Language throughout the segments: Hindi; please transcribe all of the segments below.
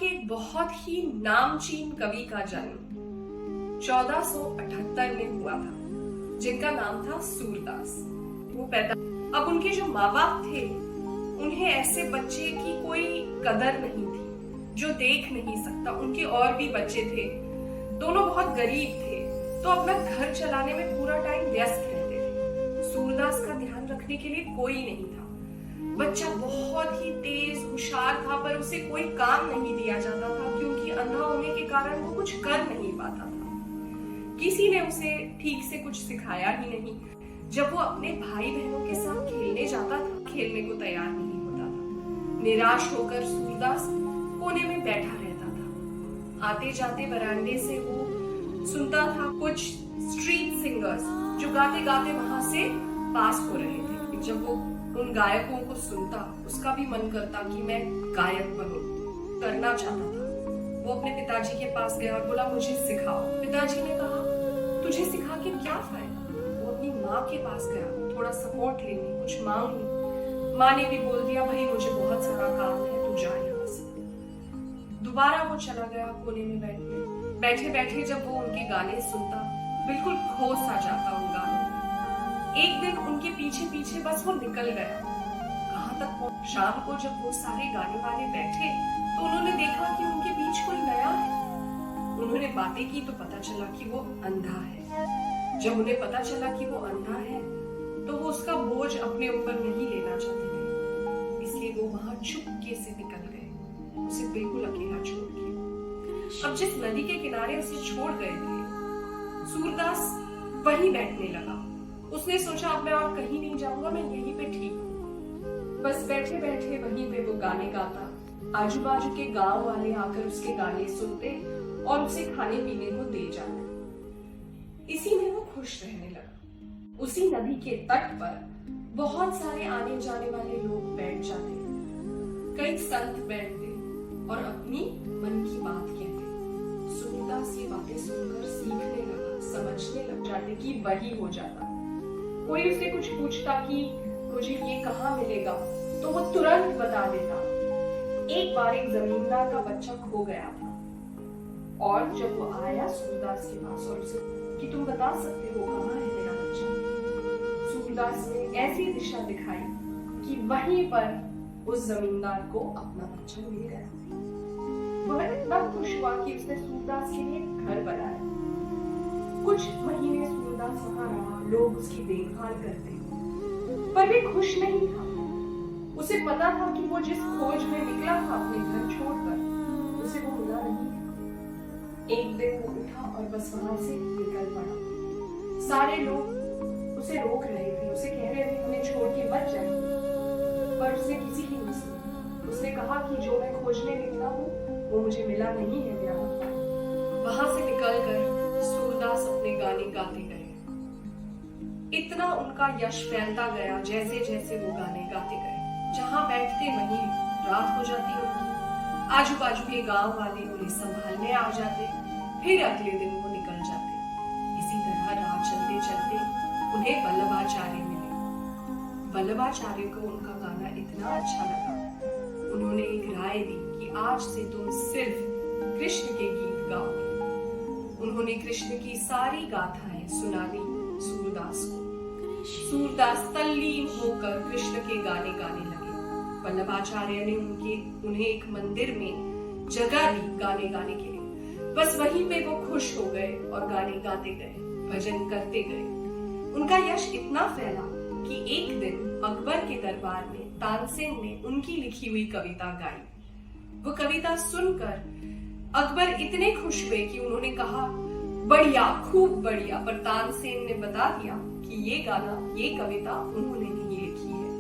के एक बहुत ही नामचीन कवि का जन्म 1478 में हुआ था, जिनका नाम था सूरदास। वो पैदा, अब उनके जो माँ बाप थे, उन्हें ऐसे बच्चे की कोई कदर नहीं थी जो देख नहीं सकता। उनके और भी बच्चे थे, दोनों बहुत गरीब थे, तो अपना घर चलाने में पूरा टाइम व्यस्त रहते थे। सूरदास का ध्यान रखने के लिए कोई नहीं था। बच्चा बहुत ही तेज होशियार था, पर उसे कोई काम नहीं दिया जाता था क्योंकि अंधा होने के कारण वो कुछ कर नहीं पाता था। किसी ने उसे ठीक से कुछ सिखाया ही नहीं। जब वो अपने भाई बहनों के साथ खेलने जाता था, खेलने को तैयार नहीं होता था। निराश होकर सूरदास कोने में बैठा रहता था। आते जाते बरामदे से वो सुनता था कुछ स्ट्रीट सिंगर्स जो गाते गाते वहां से पास हो रहे थे। जब वो उन गायकों को सुनता, उसका भी मन करता कि मैं गायक बनूं, करना चाहता था। वो अपने पिताजी के पास गया और बोला, मुझे सिखाओ। पिताजी ने कहा, तुझे सिखा के क्या फायदा। वो अपनी माँ के पास गया थोड़ा सपोर्ट लेने, कुछ मांगने। माँ ने भी बोल दिया, भाई मुझे बहुत सारा काम है, तू जा यहाँ से। दोबारा वो चला गया कोने में बैठने। बैठे बैठे जब वो उनके गाने सुनता, बिल्कुल खो सा जाता उन गानों। एक दिन उनके पीछे पीछे बस वो निकल गया। कहां तक? शाम को जब वो सारे गाने वाले बैठे तो उन्होंने देखा कि उनके बीच कोई नया है। उन्होंने बातें की तो पता चला कि वो अंधा है। जब उन्हें पता चला कि वो अंधा है तो वो उसका बोझ अपने ऊपर नहीं लेना चाहते थे, इसलिए वो वहां चुपके से निकल गए, उसे बिल्कुल अकेला छोड़ के। अब जिस नदी के किनारे उसे छोड़ गए थे, सूरदास वहीं बैठने लगा। उसने सोचा, अब मैं और कहीं नहीं जाऊंगा, मैं यहीं पे ठीक हूँ। बस बैठे बैठे वहीं पे वो गाने गाता। आजू बाजू के गांव वाले आकर उसके गाने सुनते और उसे खाने पीने को दे जाते। इसी में वो खुश रहने लगा। उसी नदी के तट पर बहुत सारे आने जाने वाले लोग बैठ जाते, कई संत बैठते और अपनी मन की बात कहते। सूरदास ये बातें सुनकर सीखने लगा, समझने लग जाते कि वही हो जाता। कोई उससे कुछ पूछता कि मुझे ये कहाँ मिलेगा, तो वो तुरंत बता देता। एक बार एक जमींदार का बच्चा खो गया था और जब वो आया सूरदास के पास और उसे कि तुम बता सकते हो कहाँ है मेरा बच्चा। सूरदास ने ऐसी दिशा दिखाई कि वहीं पर उस जमींदार को अपना बच्चा मिल गया। वह इतना खुश हुआ कि उसने सूरदास के लिए घर बनाया। कुछ महीने सूरदास वहां रहा, लोग उसकी देखभाल करते, पर वे खुश नहीं था। उसे पता था कि वो जिस खोज में निकला था अपने घर छोड़कर, उसे वो मिला नहीं था। एक दिन वो उठा और बस वहां से निकल पड़ा। सारे लोग उसे रोक रहे थे, उसे कह रहे थे हमें छोड़ के मत जाइए, पर उसने किसी की नहीं सुनी। उसने कहा कि जो मैं खोजने निकला हूँ वो मुझे मिला नहीं है मेरा। वहां से निकलकर सूरदास अपने गाने गाते गए। इतना उनका यश फैलता गया जैसे जैसे वो गाने गाते गए। जहां बैठते वहीं रात हो जाती उनकी। आजू बाजू के गांव वाले उन्हें संभालने आ जाते, फिर अगले दिन वो निकल जाते। इसी तरह राह चलते चलते उन्हें वल्लभाचार्य मिले। वल्लभाचार्य को उनका गाना इतना अच्छा लगा, उन्होंने एक राय दी कि आज से तुम सिर्फ कृष्ण के गीत गाओगे। उन्होंने कृष्ण की सारी गाथाएं सुना दी सूरदास को। सूरदास तल्लीन होकर कृष्ण के गाने गाने लगे। वल्लभाचार्य ने उन्हें एक मंदिर में जगह दी गाने गाने के लिए। बस वहीं पे वो खुश हो गए और गाने गाते गए, भजन करते गए। उनका यश इतना फैला कि एक दिन अकबर के दरबार में तानसेन ने उनकी लिखी हुई कविता गाई। वो कविता सुनकर अकबर इतने खुश हुए कि उन्होंने कहा, बढ़िया, खूब बढ़िया। पर तानसेन ने बता दिया कि ये गाना, ये कविता उन्होंने नहीं लिखी है।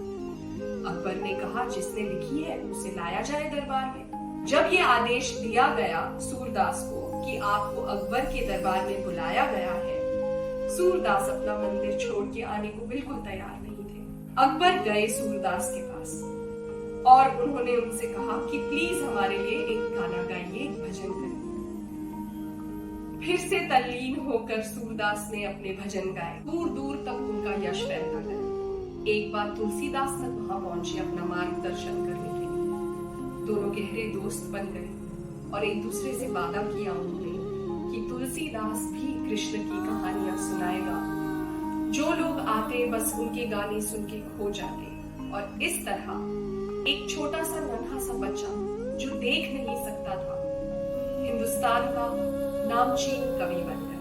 अकबर ने कहा, जिसने लिखी है उसे लाया जाए दरबार में। जब ये आदेश दिया गया सूरदास को कि आपको अकबर के दरबार में बुलाया गया है, सूरदास अपना मंदिर छोड़ के आने को बिल्कुल तैयार नहीं थे। अकबर गए सूरदास के पास और उन्होंने उनसे कहा कि प्लीज हमारे लिए एक गाना गाइए, एक भजन करिए। फिर से तल्लीन होकर सूरदास ने अपने भजन गाए। दूर दूर तक उनका यश फैलता गया। एक बार तुलसीदास तक वहां पहुंचे अपना मार्गदर्शन करने के लिए। दोनों गहरे दोस्त बन गए। और एक दूसरे से वादा किया उन्होंने कि तुलसीदास भी कृष्ण की कहानियां सुनाएगा। जो लोग आते बस उनके गाने सुन के खो जाते। और इस तरह एक छोटा सा नन्हा सा बच्चा जो देख नहीं सकता था, हिंदुस्तान का नामचीन कवि बन गया।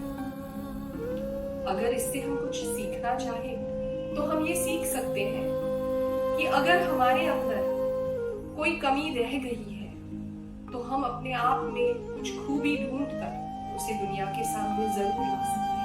अगर इससे हम कुछ सीखना चाहें तो हम ये सीख सकते हैं कि अगर हमारे अंदर कोई कमी रह गई है तो हम अपने आप में कुछ खूबी ढूंढकर उसे दुनिया के सामने जरूर ला सकते हैं।